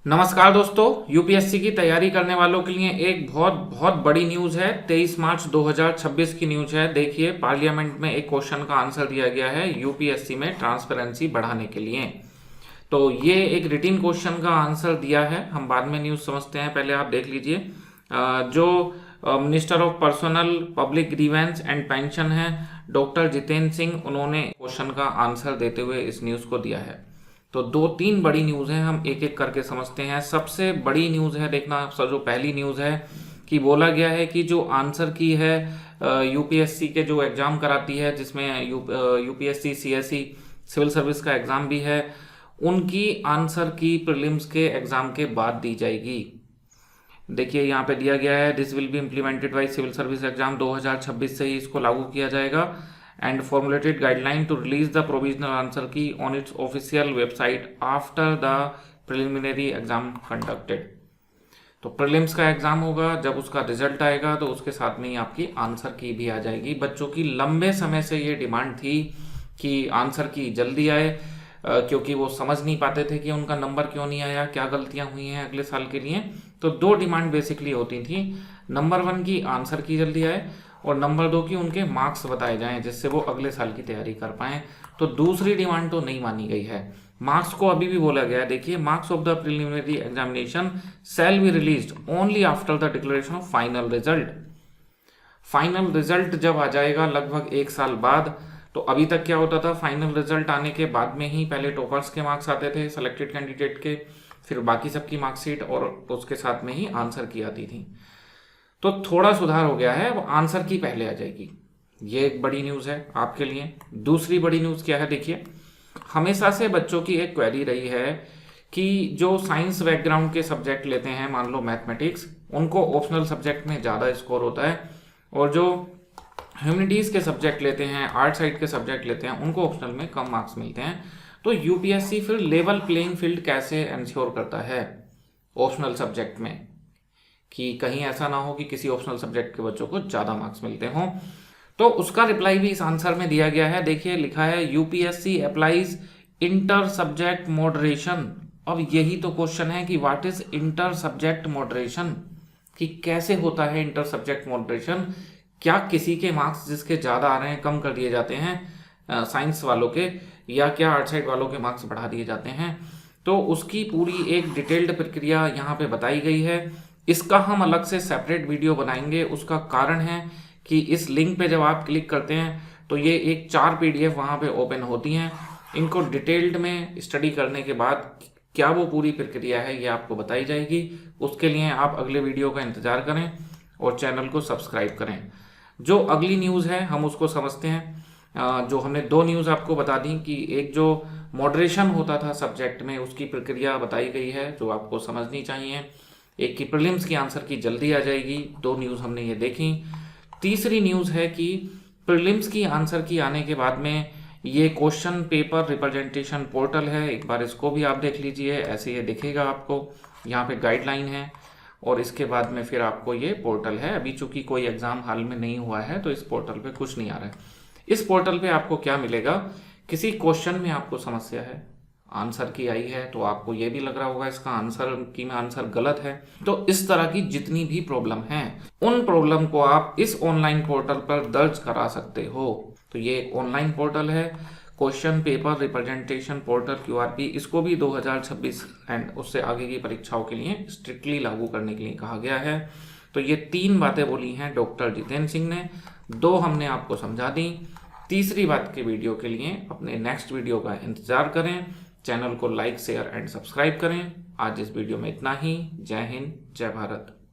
नमस्कार दोस्तों, यूपीएससी की तैयारी करने वालों के लिए एक बहुत बहुत बड़ी न्यूज़ है। 23 मार्च 2026 की न्यूज़ है। देखिए, पार्लियामेंट में एक क्वेश्चन का आंसर दिया गया है यूपीएससी में ट्रांसपेरेंसी बढ़ाने के लिए। तो ये एक रिटिन क्वेश्चन का आंसर दिया है। हम बाद में न्यूज़ समझते हैं, पहले आप देख लीजिए। जो minister of personnel public grievance and pension है डॉक्टर जितेंद्र सिंह, उन्होंने क्वेश्चन का आंसर देते हुए इस न्यूज़ को दिया है। तो दो तीन बड़ी न्यूज़ हैं, हम एक एक करके समझते हैं। सबसे बड़ी न्यूज़ है, देखना जो पहली न्यूज़ है कि बोला गया है कि जो आंसर की है यूपीएससी के जो एग्ज़ाम कराती है, जिसमें यूपीएससी सीएससी सिविल सर्विस का एग्ज़ाम भी है, उनकी आंसर की प्रीलिम्स के एग्ज़ाम के बाद दी जाएगी। देखिए यहाँ पे दिया गया है, this will be implemented by civil service exam 2026 से ही इसको लागू किया जाएगा and formulated guideline to release the provisional answer key on its official website after the preliminary exam conducted. तो प्रीलिम्स का एग्जाम होगा, जब उसका रिजल्ट आएगा तो उसके साथ में ही आपकी आंसर की भी आ जाएगी। बच्चों की लंबे समय से ये डिमांड थी कि आंसर की जल्दी आए, क्योंकि वो समझ नहीं पाते थे कि उनका नंबर क्यों नहीं आया, क्या गलतियां हुई हैं अगले साल के लिए। तो दो डिमांड बेसिकली होती थी, नंबर 1 की आंसर की जल्दी आए और नंबर 2 की उनके मार्क्स बताए जाएं, जिससे वो अगले साल की तैयारी कर पाएं। तो दूसरी डिमांड तो नहीं मानी गई है। मार्क्स को अभी भी बोला गया है, देखिए, marks of the preliminary examination shall be released only after the declaration of final result. Final result जब आ जाएगा लगभग 1 साल बाद, तो अभी तक क्या होता था, फाइनल रिजल्ट आने के बाद में ही पहले टॉपर्स के मार्क्स आते थे सेलेक्टेड कैंडिडेट के, फिर बाकी सबकी मार्कशीट और उसके साथ में ही आंसर की आती थी। तो थोड़ा सुधार हो गया है, वो आंसर की पहले आ जाएगी। ये एक बड़ी न्यूज़ है आपके लिए। दूसरी बड़ी न्यूज़ क्या है, देखिए, हमेशा से बच्चों की एक क्वेरी रही है कि जो साइंस बैकग्राउंड के सब्जेक्ट लेते हैं, मान लो मैथमेटिक्स, उनको ऑप्शनल सब्जेक्ट में ज़्यादा स्कोर होता है, और जो ह्यूमैनिटीज़ के सब्जेक्ट लेते हैं, आर्ट साइड के सब्जेक्ट लेते हैं, उनको ऑप्शनल में कम मार्क्स मिलते हैं। तो यूपीएससी फिर लेवल प्लेइंग फील्ड कैसे इंश्योर करता है ऑप्शनल सब्जेक्ट में, कि कहीं ऐसा ना हो कि किसी ऑप्शनल सब्जेक्ट के बच्चों को ज़्यादा मार्क्स मिलते हों। तो उसका रिप्लाई भी इस आंसर में दिया गया है। देखिए, लिखा है UPSC applies inter subject moderation. अब यही तो क्वेश्चन है कि what is inter subject moderation, कि कैसे होता है इंटर सब्जेक्ट मॉडरेशन। क्या किसी के मार्क्स जिसके ज़्यादा आ रहे हैं कम कर दिए जाते हैं साइंस वालों के, या क्या आर्ट साइड वालों के मार्क्स बढ़ा दिए जाते हैं। तो उसकी पूरी एक डिटेल्ड प्रक्रिया यहाँ पे बताई गई है। इसका हम अलग से सेपरेट वीडियो बनाएंगे। उसका कारण है कि इस लिंक पे जब आप क्लिक करते हैं तो ये एक 4 PDF वहाँ पे ओपन होती हैं। इनको डिटेल्ड में स्टडी करने के बाद क्या वो पूरी प्रक्रिया है, ये आपको बताई जाएगी। उसके लिए आप अगले वीडियो का इंतज़ार करें और चैनल को सब्सक्राइब करें। जो अगली न्यूज़ है हम उसको समझते हैं। जो हमने 2 न्यूज़ आपको बता दी कि एक जो मॉडरेशन होता था सब्जेक्ट में, उसकी प्रक्रिया बताई गई है जो आपको समझनी चाहिए। एक की प्रीलिम्स की आंसर की जल्दी आ जाएगी। 2 न्यूज़ हमने ये देखी। तीसरी न्यूज़ है कि प्रीलिम्स की आंसर की आने के बाद में ये क्वेश्चन पेपर रिप्रेजेंटेशन पोर्टल है, एक बार इसको भी आप देख लीजिए। ऐसे ये दिखेगा आपको, यहाँ पे गाइडलाइन है और इसके बाद में फिर आपको ये पोर्टल है। अभी चूंकि कोई एग्जाम हाल में नहीं हुआ है तो इस पोर्टल पे कुछ नहीं आ रहा है। इस पोर्टल पे आपको क्या मिलेगा, किसी क्वेश्चन में आपको समस्या है, आंसर की आई है, तो आपको ये भी लग रहा होगा इसका आंसर की में आंसर गलत है, तो इस तरह की जितनी भी प्रॉब्लम है उन प्रॉब्लम को आप इस ऑनलाइन पोर्टल पर दर्ज करा सकते हो। तो ये एक ऑनलाइन पोर्टल है, question paper representation portal QRP। इसको भी 2026 एंड उससे आगे की परीक्षाओं के लिए स्ट्रिक्टली लागू करने के लिए कहा गया है। तो ये 3 बातें बोली हैं डॉक्टर जितेंद्र सिंह ने, 2 हमने आपको समझा दी। तीसरी बात के वीडियो के लिए अपने नेक्स्ट वीडियो का इंतजार करें। चैनल को लाइक शेयर एंड सब्सक्राइब करें। आज इस वीडियो में इतना ही। जय हिंद, जय भारत।